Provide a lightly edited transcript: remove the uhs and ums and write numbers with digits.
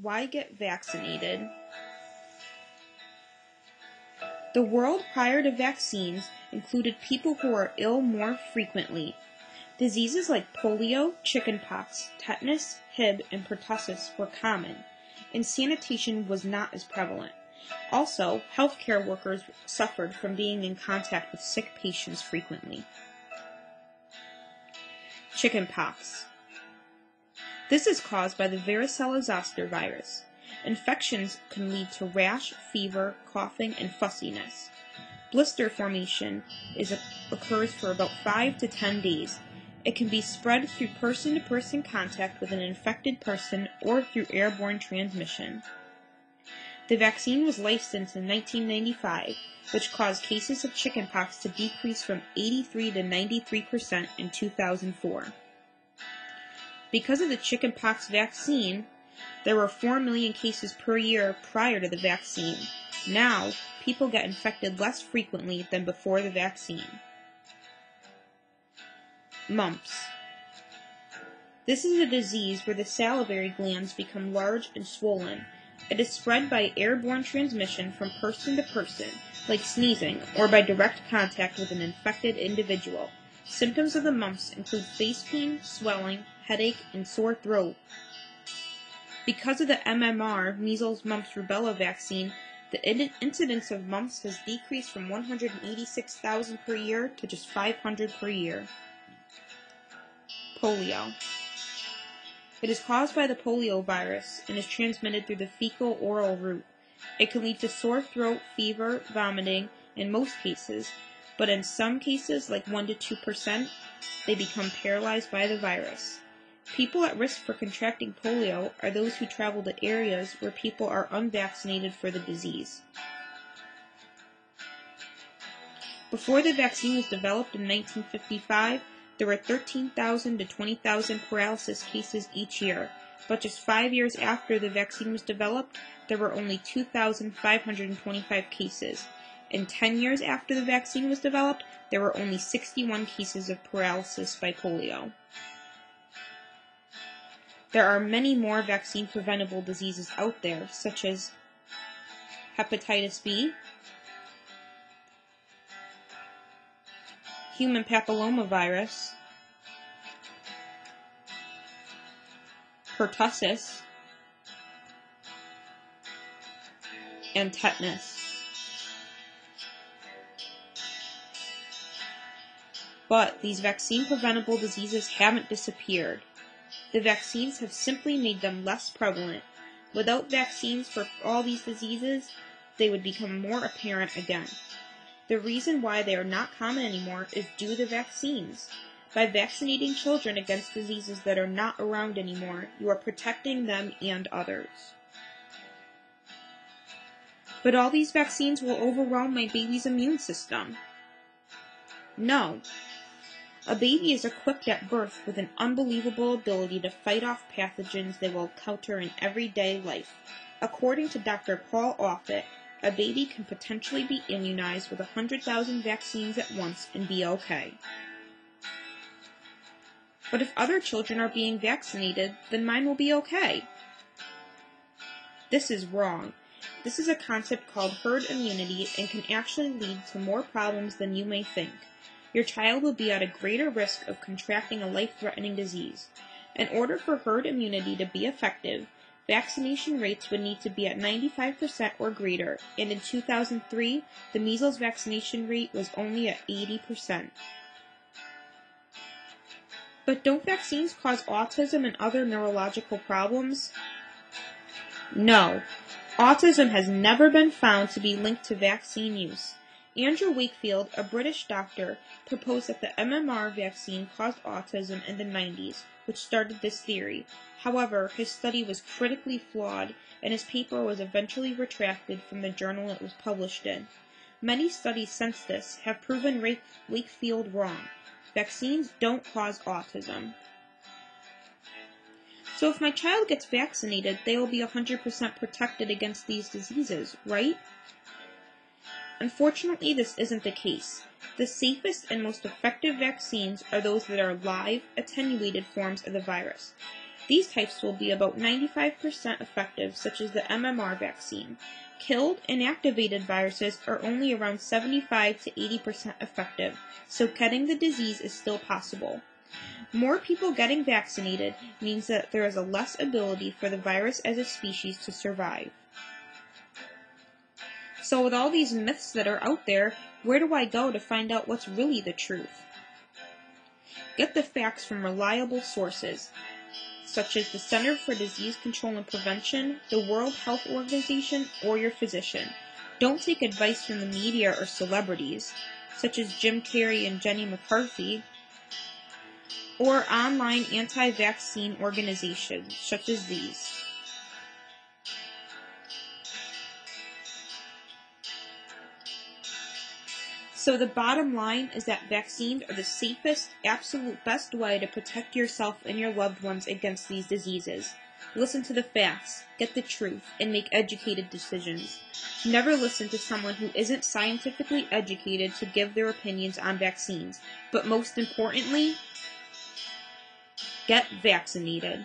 Why get vaccinated? The world prior to vaccines included people who are ill more frequently. Diseases like polio, chickenpox, tetanus, Hib, and pertussis were common, and sanitation was not as prevalent. Also, healthcare workers suffered from being in contact with sick patients frequently. Chickenpox. This is caused by the varicella zoster virus. Infections can lead to rash, fever, coughing, and fussiness. Blister formation occurs for about 5 to 10 days. It can be spread through person-to-person contact with an infected person or through airborne transmission. The vaccine was licensed in 1995, which caused cases of chickenpox to decrease from 83 to 93% in 2004. Because of the chickenpox vaccine, there were 4 million cases per year prior to the vaccine. Now, people get infected less frequently than before the vaccine. Mumps. This is a disease where the salivary glands become large and swollen. It is spread by airborne transmission from person to person, like sneezing, or by direct contact with an infected individual. Symptoms of the mumps include face pain, swelling, headache, and sore throat. Because of the MMR, measles, mumps, rubella vaccine, the incidence of mumps has decreased from 186,000 per year to just 500 per year. Polio. It is caused by the polio virus and is transmitted through the fecal-oral route. It can lead to sore throat, fever, vomiting in most cases, but in some cases, like 1 to 2%, they become paralyzed by the virus. People at risk for contracting polio are those who travel to areas where people are unvaccinated for the disease. Before the vaccine was developed in 1955, there were 13,000 to 20,000 paralysis cases each year, but just 5 years after the vaccine was developed, there were only 2,525 cases. And 10 years after the vaccine was developed, there were only 61 cases of paralysis by polio. There are many more vaccine-preventable diseases out there, such as hepatitis B, human papillomavirus, pertussis, and tetanus. But these vaccine-preventable diseases haven't disappeared. The vaccines have simply made them less prevalent. Without vaccines for all these diseases, they would become more apparent again. The reason why they are not common anymore is due to vaccines. By vaccinating children against diseases that are not around anymore, you are protecting them and others. But all these vaccines will overwhelm my baby's immune system. No. A baby is equipped at birth with an unbelievable ability to fight off pathogens they will encounter in everyday life. According to Dr. Paul Offit, a baby can potentially be immunized with 100,000 vaccines at once and be okay. But if other children are being vaccinated, then mine will be okay. This is wrong. This is a concept called herd immunity and can actually lead to more problems than you may think. Your child will be at a greater risk of contracting a life-threatening disease. In order for herd immunity to be effective, vaccination rates would need to be at 95% or greater, and in 2003, the measles vaccination rate was only at 80%. But don't vaccines cause autism and other neurological problems? No. Autism has never been found to be linked to vaccine use. Andrew Wakefield, a British doctor, proposed that the MMR vaccine caused autism in the 90s, which started this theory. However, his study was critically flawed, and his paper was eventually retracted from the journal it was published in. Many studies since this have proven Wakefield wrong. Vaccines don't cause autism. So if my child gets vaccinated, they will be 100% protected against these diseases, right? Unfortunately, this isn't the case. The safest and most effective vaccines are those that are live, attenuated forms of the virus. These types will be about 95% effective, such as the MMR vaccine. Killed, inactivated viruses are only around 75 to 80% effective, so getting the disease is still possible. More people getting vaccinated means that there is a less ability for the virus as a species to survive. So with all these myths that are out there, where do I go to find out what's really the truth? Get the facts from reliable sources, such as the Center for Disease Control and Prevention, the World Health Organization, or your physician. Don't take advice from the media or celebrities, such as Jim Carrey and Jenny McCarthy, or online anti-vaccine organizations, such as these. So the bottom line is that vaccines are the safest, absolute best way to protect yourself and your loved ones against these diseases. Listen to the facts, get the truth, and make educated decisions. Never listen to someone who isn't scientifically educated to give their opinions on vaccines. But most importantly, get vaccinated.